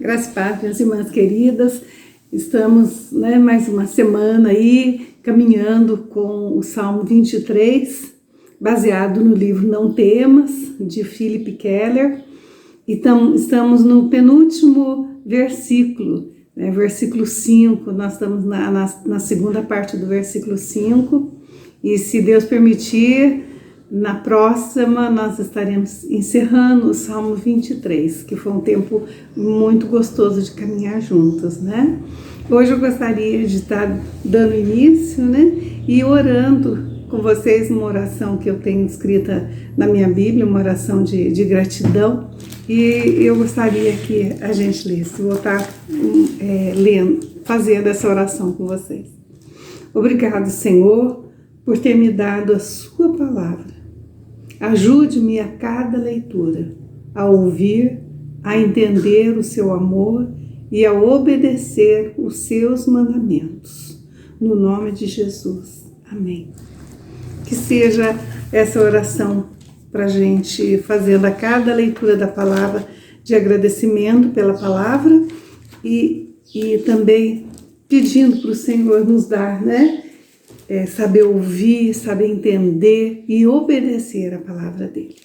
Graças a Deus, minhas irmãs queridas, estamos mais uma semana aí caminhando com o Salmo 23, baseado no livro Não Temas, de Philip Keller. Então, estamos no penúltimo versículo, versículo 5, nós estamos na segunda parte do versículo 5, e se Deus permitir, na próxima nós estaremos encerrando o Salmo 23, que foi um tempo muito gostoso de caminhar juntos, né? Hoje eu gostaria de estar dando início, e orando com vocês uma oração que eu tenho escrita na minha Bíblia, uma oração de gratidão, e eu gostaria que a gente lesse, vou estar fazendo essa oração com vocês. Obrigado, Senhor, por ter me dado a sua palavra. Ajude-me a cada leitura, a ouvir, a entender o seu amor e a obedecer os seus mandamentos. No nome de Jesus. Amém. Que seja essa oração para a gente fazendo a cada leitura da palavra de agradecimento pela palavra e também pedindo para o Senhor nos dar, saber ouvir, saber entender e obedecer a palavra dele.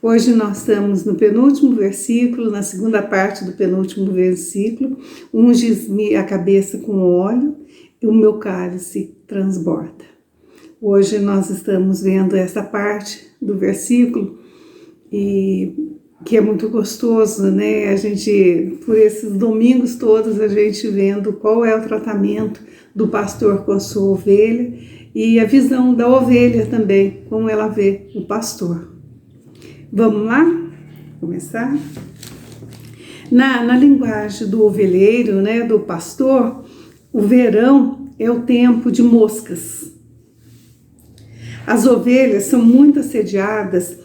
Hoje nós estamos no penúltimo versículo, na segunda parte do penúltimo versículo. Unge-me a cabeça com óleo e o meu cálice transborda. Hoje nós estamos vendo essa parte do versículo e que é muito gostoso, A gente, por esses domingos todos, a gente vendo qual é o tratamento do pastor com a sua ovelha e a visão da ovelha também, como ela vê o pastor. Vamos lá? Começar? Na linguagem do ovelheiro, do pastor, o verão é o tempo de moscas. As ovelhas são muito assediadas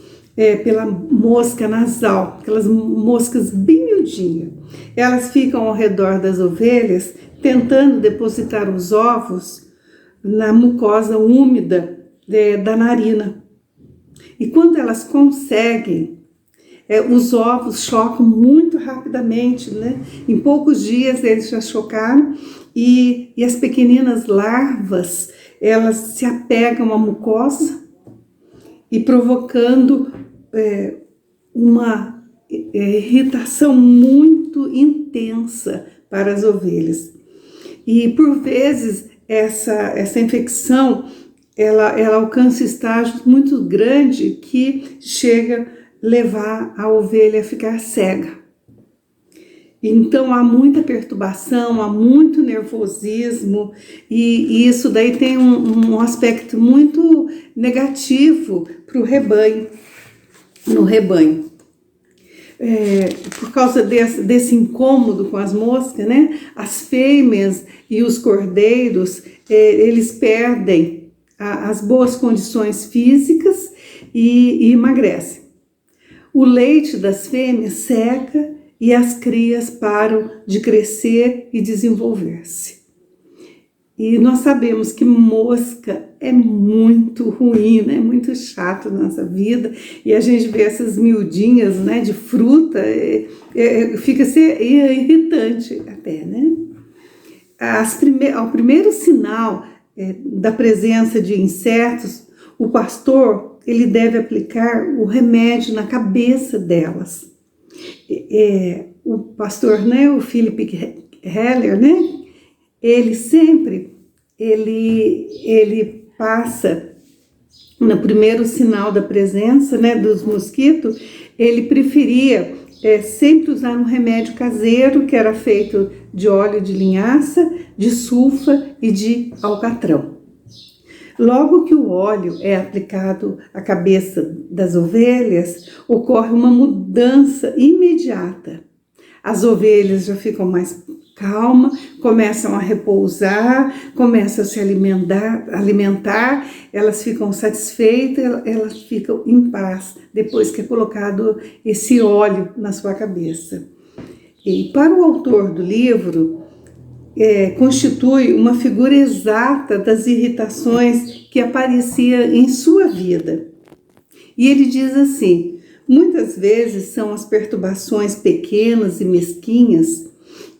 pela mosca nasal, aquelas moscas bem miudinhas. Elas ficam ao redor das ovelhas tentando depositar os ovos na mucosa úmida da narina. E quando elas conseguem, os ovos chocam muito rapidamente, Em poucos dias eles já chocaram e as pequeninas larvas, elas se apegam à mucosa e provocando uma irritação muito intensa para as ovelhas. E por vezes essa infecção ela alcança estágios muito grandes que chega a levar a ovelha a ficar cega. Então há muita perturbação, há muito nervosismo e isso daí tem um aspecto muito negativo para o rebanho, no rebanho. Por causa desse incômodo com as moscas, as fêmeas e os cordeiros, eles perdem as boas condições físicas e emagrecem. O leite das fêmeas seca e as crias param de crescer e desenvolver-se. E nós sabemos que mosca é muito ruim, muito chato na nossa vida. E a gente vê essas miudinhas, de fruta, fica irritante até, Ao primeiro sinal da presença de insetos, o pastor ele deve aplicar o remédio na cabeça delas. O pastor, o Philip Keller, ele sempre, ele passa no primeiro sinal da presença, dos mosquitos, ele preferia sempre usar um remédio caseiro que era feito de óleo de linhaça, de sulfa e de alcatrão. Logo que o óleo é aplicado à cabeça das ovelhas, ocorre uma mudança imediata. As ovelhas já ficam mais calmas, começam a repousar, começam a se alimentar, elas ficam satisfeitas, elas ficam em paz, depois que é colocado esse óleo na sua cabeça. E para o autor do livro, constitui uma figura exata das irritações que apareciam em sua vida. E ele diz assim: Muitas vezes são as perturbações pequenas e mesquinhas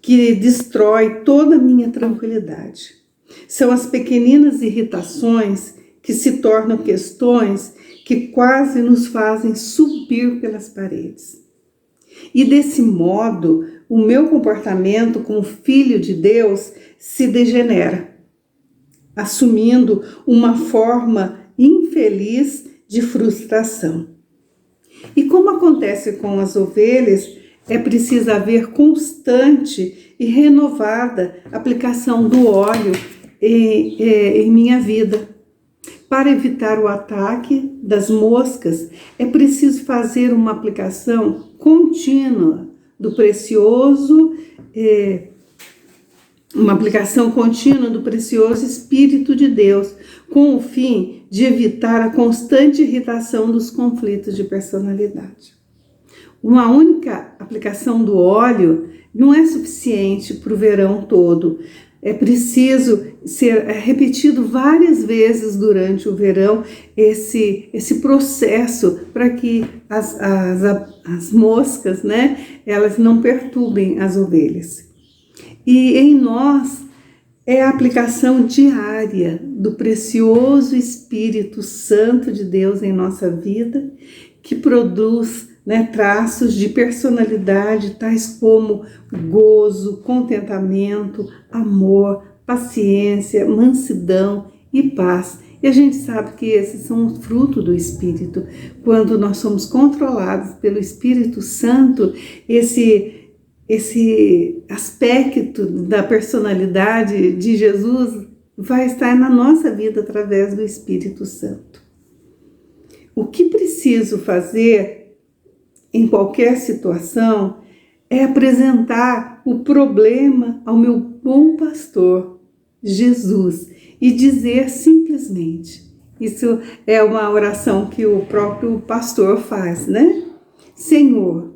que destrói toda a minha tranquilidade. São as pequeninas irritações que se tornam questões que quase nos fazem subir pelas paredes. E desse modo, o meu comportamento como filho de Deus se degenera, assumindo uma forma infeliz de frustração. E como acontece com as ovelhas, é preciso haver constante e renovada aplicação do óleo em minha vida. Para evitar o ataque das moscas, é preciso fazer uma aplicação contínua do precioso Espírito de Deus, com o fim de evitar a constante irritação dos conflitos de personalidade. Uma única aplicação do óleo não é suficiente para o verão todo. É preciso ser repetido várias vezes durante o verão esse processo para que as moscas, né, elas não perturbem as ovelhas. E em nós é a aplicação diária do precioso Espírito Santo de Deus em nossa vida que produz, né, traços de personalidade tais como gozo, contentamento, amor, paciência, mansidão e paz. E a gente sabe que esses são o fruto do Espírito. Quando nós somos controlados pelo Espírito Santo, esse aspecto da personalidade de Jesus vai estar na nossa vida através do Espírito Santo. O que preciso fazer em qualquer situação é apresentar o problema ao meu bom pastor, Jesus, e dizer simplesmente, isso é uma oração que o próprio pastor faz, né? Senhor,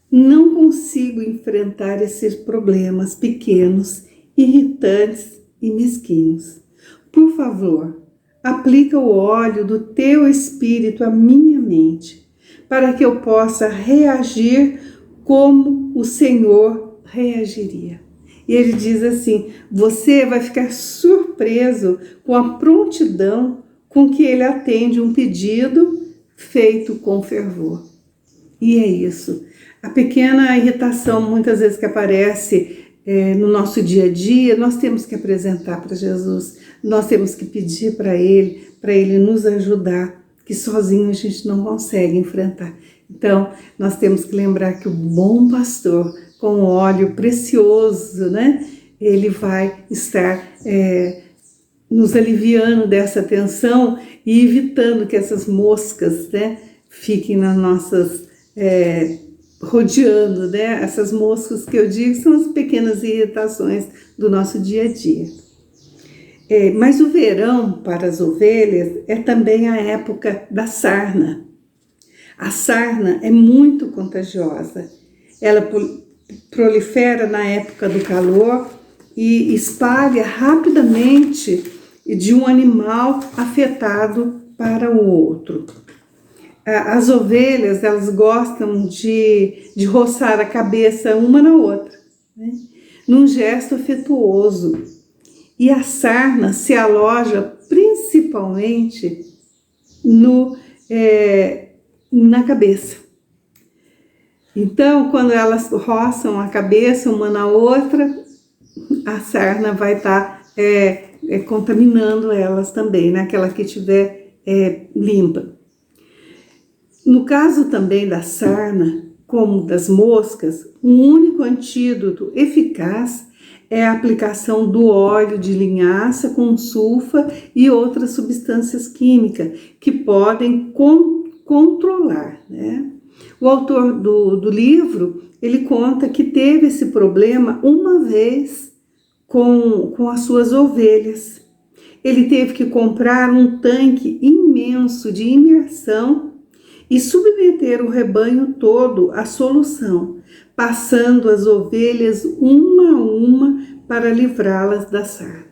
não consigo enfrentar esses problemas pequenos, irritantes e mesquinhos. Por favor, aplica o óleo do teu Espírito à minha mente, para que eu possa reagir como o Senhor reagiria. E ele diz assim, você vai ficar surpreso com a prontidão com que ele atende um pedido feito com fervor. E é isso. A pequena irritação, muitas vezes que aparece no nosso dia a dia, nós temos que apresentar para Jesus, nós temos que pedir para Ele nos ajudar, que sozinho a gente não consegue enfrentar. Então, nós temos que lembrar que o bom pastor, com óleo precioso, né, ele vai estar nos aliviando dessa tensão e evitando que essas moscas, né, fiquem nas nossas... rodeando, né? Essas moscas que eu digo são as pequenas irritações do nosso dia a dia. Mas o verão para as ovelhas é também a época da sarna. A sarna é muito contagiosa. Ela prolifera na época do calor e espalha rapidamente de um animal afetado para o outro. As ovelhas, elas gostam de roçar a cabeça uma na outra, né? Num gesto afetuoso. E a sarna se aloja principalmente na cabeça. Então, quando elas roçam a cabeça uma na outra, a sarna vai estar contaminando elas também, né? Aquela que estiver limpa. No caso também da sarna, como das moscas, um único antídoto eficaz é a aplicação do óleo de linhaça com sulfa e outras substâncias químicas que podem controlar, né? O autor do livro, ele conta que teve esse problema uma vez com as suas ovelhas. Ele teve que comprar um tanque imenso de imersão e submeter o rebanho todo à solução, passando as ovelhas uma a uma para livrá-las da sarna.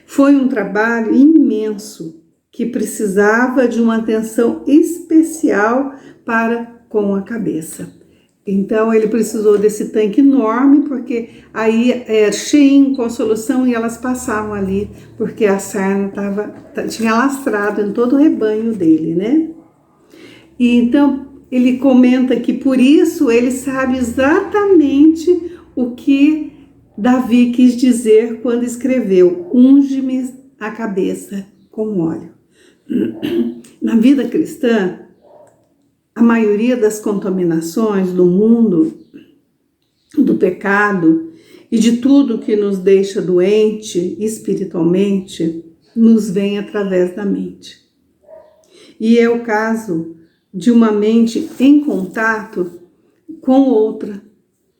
Foi um trabalho imenso que precisava de uma atenção especial para com a cabeça. Então ele precisou desse tanque enorme, porque aí é cheinho com a solução e elas passavam ali, porque a sarna tinha alastrado em todo o rebanho dele, né? E então ele comenta que por isso ele sabe exatamente o que Davi quis dizer quando escreveu: unge-me a cabeça com óleo. Na vida cristã, a maioria das contaminações do mundo, do pecado e de tudo que nos deixa doente espiritualmente, nos vem através da mente. E é o caso de uma mente em contato com outra,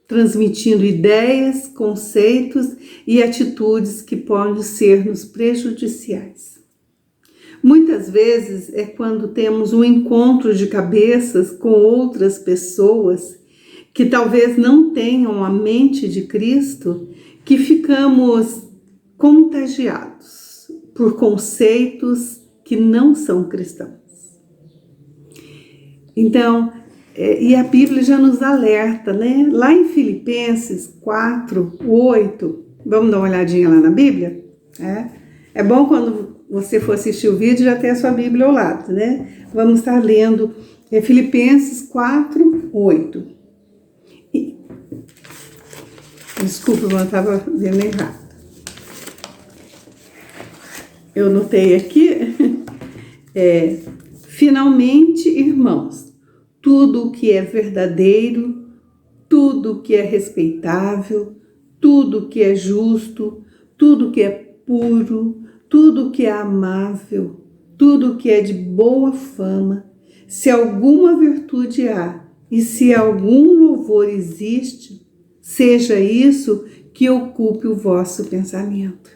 transmitindo ideias, conceitos e atitudes que podem ser-nos prejudiciais. Muitas vezes é quando temos um encontro de cabeças com outras pessoas que talvez não tenham a mente de Cristo, que ficamos contagiados por conceitos que não são cristãos. Então, e a Bíblia já nos alerta, né? Lá em Filipenses 4:8, vamos dar uma olhadinha lá na Bíblia? É bom quando você for assistir o vídeo já ter a sua Bíblia ao lado, né? Vamos estar lendo Filipenses 4:8. Desculpa, eu estava vendo errado. Eu notei aqui, finalmente, irmãos, tudo o que é verdadeiro, tudo o que é respeitável, tudo o que é justo, tudo o que é puro, tudo o que é amável, tudo o que é de boa fama, se alguma virtude há e se algum louvor existe, seja isso que ocupe o vosso pensamento.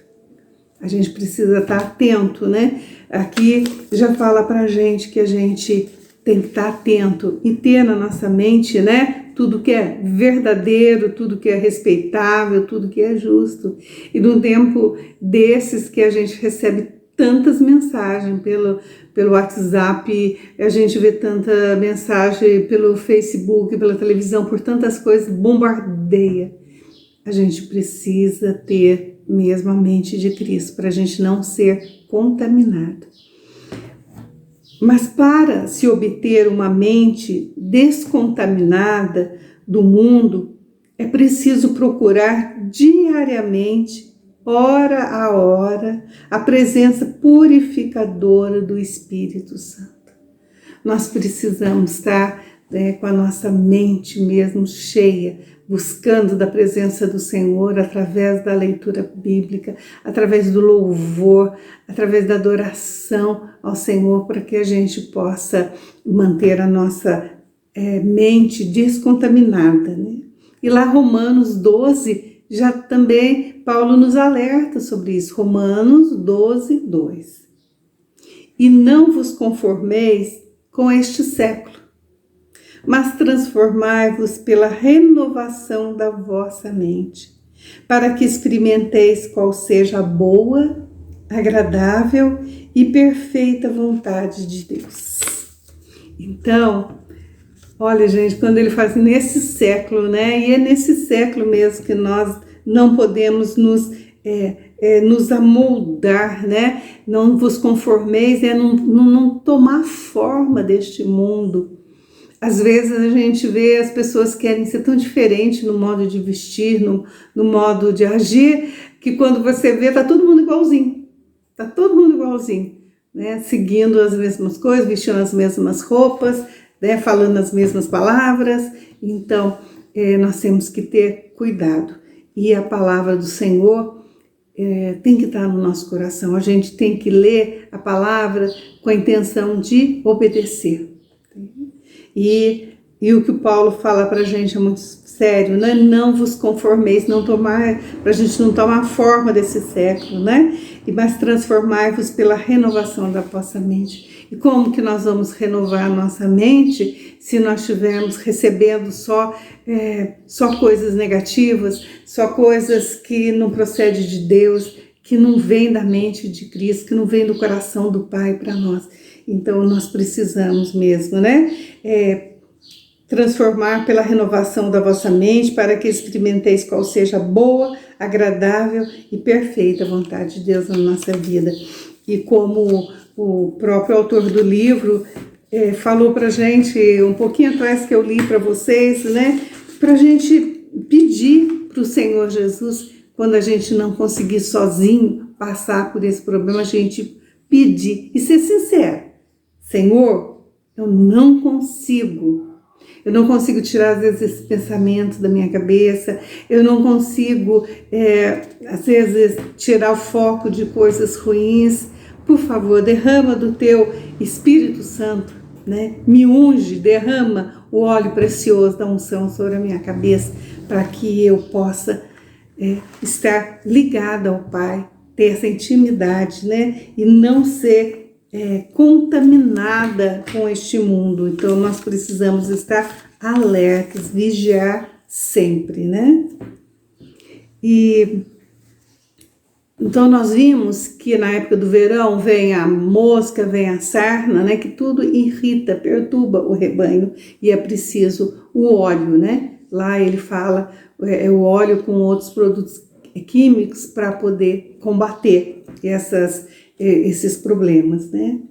A gente precisa estar atento, né? Aqui já fala pra gente que a gente tem que estar atento e ter na nossa mente, né? Tudo que é verdadeiro, tudo que é respeitável, tudo que é justo. E num tempo desses que a gente recebe tantas mensagens pelo WhatsApp, a gente vê tanta mensagem pelo Facebook, pela televisão, por tantas coisas, bombardeia. A gente precisa ter mesmo a mente de Cristo para a gente não ser contaminado. Mas para se obter uma mente descontaminada do mundo, é preciso procurar diariamente, hora a hora, a presença purificadora do Espírito Santo. Nós precisamos estar com a nossa mente mesmo cheia, buscando da presença do Senhor através da leitura bíblica, através do louvor, através da adoração ao Senhor, para que a gente possa manter a nossa mente descontaminada, né? E lá Romanos 12, já também Paulo nos alerta sobre isso, Romanos 12, 2. E não vos conformeis com este século, mas transformai-vos pela renovação da vossa mente, para que experimenteis qual seja a boa, agradável e perfeita vontade de Deus. Então, olha, gente, quando ele faz nesse século, né? E é nesse século mesmo que nós não podemos nos amoldar, né? Não vos conformeis, não tomar forma deste mundo. Às vezes a gente vê as pessoas querem ser tão diferentes no modo de vestir, no modo de agir, que quando você vê, tá todo mundo igualzinho. Tá todo mundo igualzinho, né? Seguindo as mesmas coisas, vestindo as mesmas roupas, né? Falando as mesmas palavras. Então, nós temos que ter cuidado. E a palavra do Senhor tem que estar no nosso coração. A gente tem que ler a palavra com a intenção de obedecer. E o que o Paulo fala pra gente é muito sério, né? Não vos conformeis, pra gente não tomar a forma desse século, né? Mas transformai-vos pela renovação da vossa mente. E como que nós vamos renovar a nossa mente se nós estivermos recebendo só coisas negativas, só coisas que não procedem de Deus, que não vem da mente de Cristo, que não vem do coração do Pai para nós. Então, nós precisamos mesmo, né? Transformar pela renovação da vossa mente, para que experimenteis qual seja a boa, agradável e perfeita vontade de Deus na nossa vida. E como o próprio autor do livro falou para a gente, um pouquinho atrás que eu li para vocês, né? Para a gente pedir para o Senhor Jesus, quando a gente não conseguir sozinho passar por esse problema, a gente pedir e ser sincero. Senhor, eu não consigo tirar, às vezes, esse pensamento da minha cabeça, eu não consigo, às vezes, tirar o foco de coisas ruins. Por favor, derrama do teu Espírito Santo, né? Me unge, derrama o óleo precioso da unção sobre a minha cabeça, para que eu possa estar ligada ao Pai, ter essa intimidade, né? E não ser contaminada com este mundo. Então, nós precisamos estar alertas, vigiar sempre, né? E então nós vimos que na época do verão vem a mosca, vem a sarna, né? Que tudo irrita, perturba o rebanho, e é preciso o óleo, né? Lá ele fala o óleo com outros produtos químicos para poder combater esses problemas, né?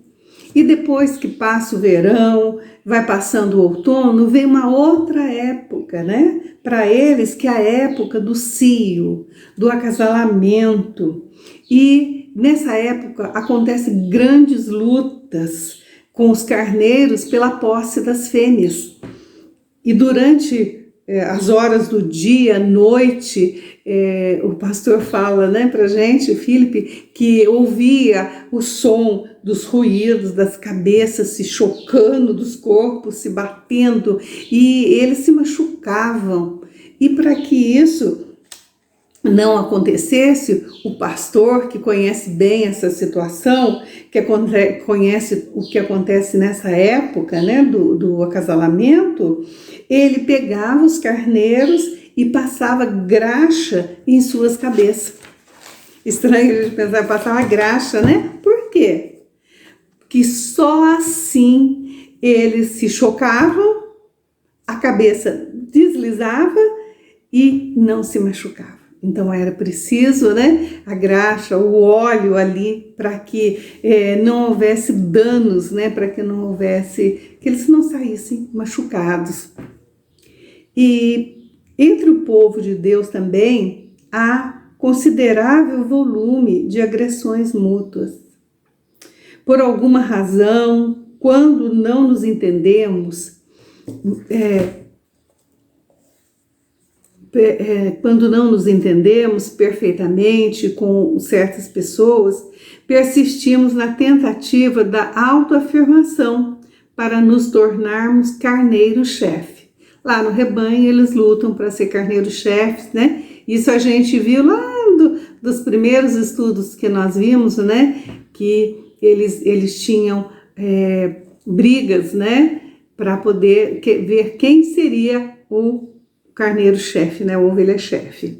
E depois que passa o verão, vai passando o outono, vem uma outra época, né? Para eles, que é a época do cio, do acasalamento. E nessa época acontecem grandes lutas com os carneiros pela posse das fêmeas. E durante as horas do dia, noite, o pastor fala, né, pra gente, Filipe, que ouvia o som dos ruídos das cabeças se chocando, dos corpos se batendo, e eles se machucavam. E para que isso não acontecesse, o pastor, que conhece bem essa situação, que conhece o que acontece nessa época, né, do acasalamento, ele pegava os carneiros e passava graxa em suas cabeças. Estranho a gente pensar, passava graxa, né? Por quê? Que só assim eles se chocavam, a cabeça deslizava e não se machucava. Então era preciso, né, a graxa, o óleo ali, para que não houvesse danos, né, para que não houvesse, que eles não saíssem machucados. E entre o povo de Deus também há considerável volume de agressões mútuas. Por alguma razão, quando não nos entendemos, perfeitamente com certas pessoas, persistimos na tentativa da autoafirmação para nos tornarmos carneiro-chefe. Lá no rebanho eles lutam para ser carneiro-chefes, né? Isso a gente viu lá dos primeiros estudos que nós vimos, né? Que eles tinham brigas, né? Para poder ver quem seria o carneiro-chefe, né? O ovelha-chefe.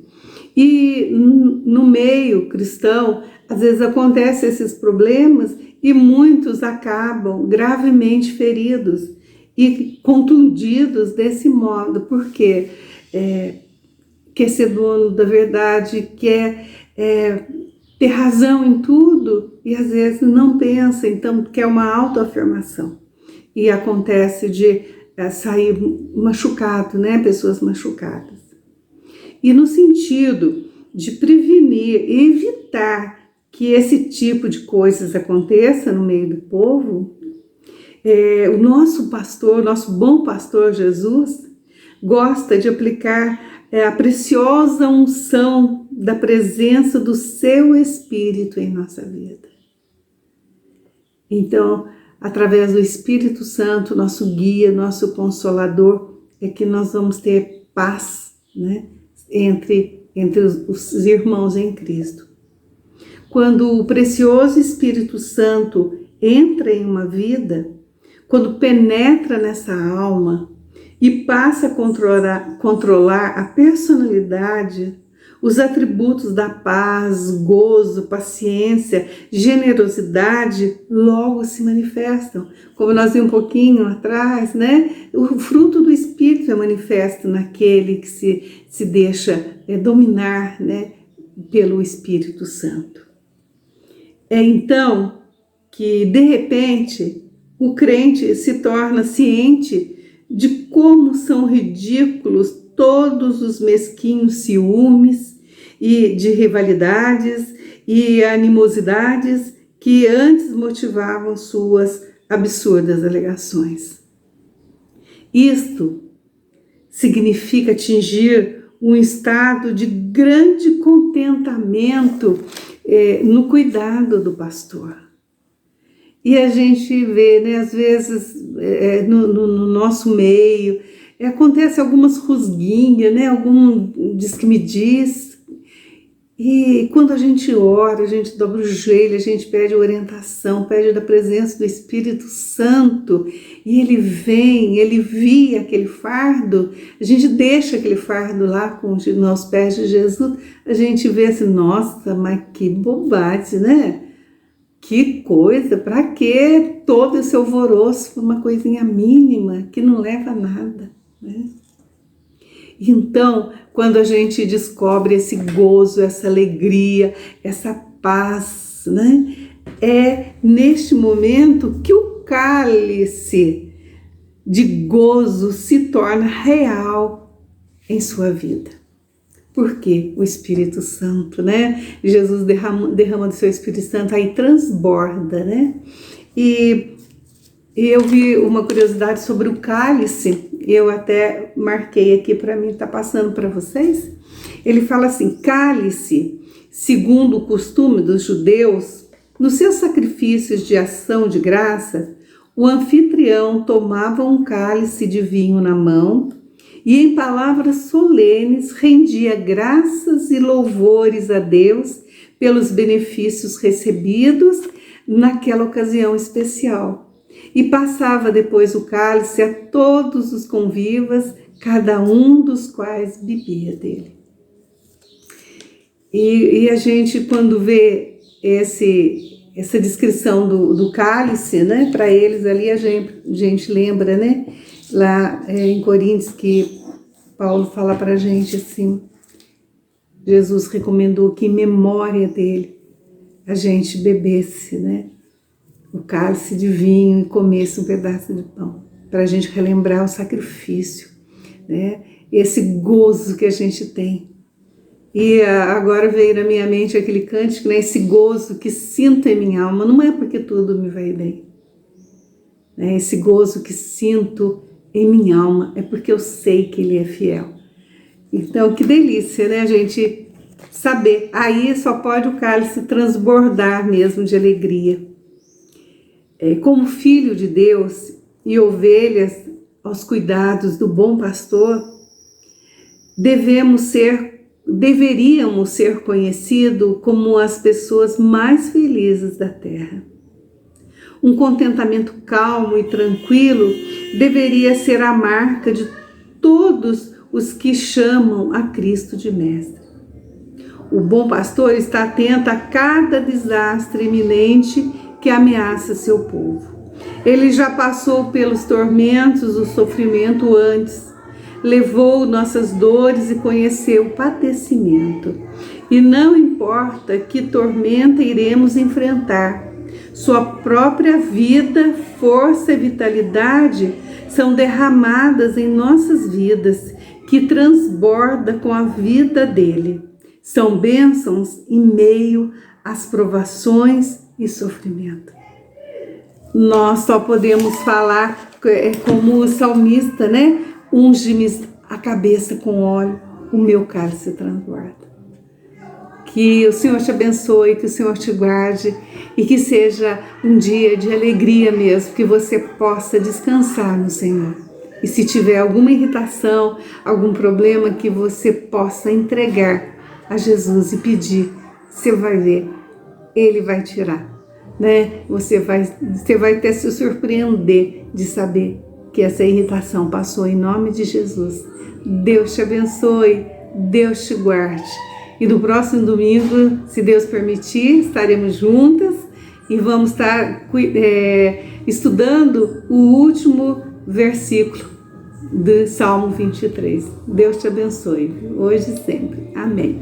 E no meio cristão, às vezes acontecem esses problemas e muitos acabam gravemente feridos e contundidos desse modo, porque quer ser dono da verdade, quer ter razão em tudo e às vezes não pensa, então quer uma autoafirmação. E acontece de sair machucado, né? Pessoas machucadas. E no sentido de prevenir e evitar que esse tipo de coisas aconteça no meio do povo, o nosso pastor, nosso bom pastor Jesus, gosta de aplicar a preciosa unção da presença do seu Espírito em nossa vida. Então, através do Espírito Santo, nosso guia, nosso consolador, é que nós vamos ter paz, né, entre os irmãos em Cristo. Quando o precioso Espírito Santo entra em uma vida, quando penetra nessa alma e passa a controlar a personalidade, os atributos da paz, gozo, paciência, generosidade logo se manifestam. Como nós vimos um pouquinho atrás, né? O fruto do Espírito é manifesto naquele que se deixa dominar, né, pelo Espírito Santo. É então que, de repente, o crente se torna ciente de como são ridículos todos os mesquinhos ciúmes e de rivalidades e animosidades que antes motivavam suas absurdas alegações. Isto significa atingir um estado de grande contentamento no cuidado do pastor. E a gente vê, né, às vezes, no nosso meio, acontece algumas rusguinhas, né, algum diz que me diz. E quando a gente ora, a gente dobra o joelho, a gente pede orientação, pede da presença do Espírito Santo, e ele vem, ele envia aquele fardo, a gente deixa aquele fardo lá aos pés de Jesus, a gente vê assim, nossa, mas que bobagem, né? Que coisa, para que todo esse alvoroço por uma coisinha mínima que não leva a nada, né? Então, quando a gente descobre esse gozo, essa alegria, essa paz, né? É neste momento que o cálice de gozo se torna real em sua vida. Porque o Espírito Santo, né? Jesus derrama do seu Espírito Santo, aí transborda, né? E eu vi uma curiosidade sobre o cálice, eu até marquei aqui para mim, tá passando para vocês. Ele fala assim, cálice, segundo o costume dos judeus, nos seus sacrifícios de ação de graça, o anfitrião tomava um cálice de vinho na mão e em palavras solenes rendia graças e louvores a Deus pelos benefícios recebidos naquela ocasião especial. E passava depois o cálice a todos os convivas, cada um dos quais bebia dele. E a gente, quando vê essa descrição do cálice, né, para eles ali, a gente lembra, né, lá em Coríntios, que Paulo fala para a gente assim, Jesus recomendou que em memória dele a gente bebesse, né, o cálice de vinho e comesse um pedaço de pão, para a gente relembrar o sacrifício, né, esse gozo que a gente tem. E agora veio na minha mente aquele cântico, né, esse gozo que sinto em minha alma, não é porque tudo me vai bem, né, esse gozo que sinto em minha alma é porque eu sei que Ele é fiel. Então, que delícia, né, a gente saber. Aí só pode o cálice transbordar mesmo de alegria. Como filho de Deus e ovelhas aos cuidados do bom pastor, deveríamos ser conhecidos como as pessoas mais felizes da terra. Um contentamento calmo e tranquilo deveria ser a marca de todos os que chamam a Cristo de Mestre. O bom pastor está atento a cada desastre iminente que ameaça seu povo. Ele já passou pelos tormentos, o sofrimento antes, levou nossas dores e conheceu o padecimento. E não importa que tormenta iremos enfrentar, sua própria vida, força e vitalidade são derramadas em nossas vidas, que transborda com a vida dele. São bênçãos em meio às provações e sofrimento. Nós só podemos falar como o salmista, né? Unge-me a cabeça com óleo, o meu cálice transborda. Que o Senhor te abençoe, que o Senhor te guarde e que seja um dia de alegria mesmo, que você possa descansar no Senhor. E se tiver alguma irritação, algum problema, que você possa entregar a Jesus e pedir, você vai ver, Ele vai tirar, né? Você vai até se surpreender de saber que essa irritação passou em nome de Jesus. Deus te abençoe, Deus te guarde E no próximo domingo, se Deus permitir, estaremos juntas e vamos estar estudando o último versículo do Salmo 23. Deus te abençoe, hoje e sempre. Amém.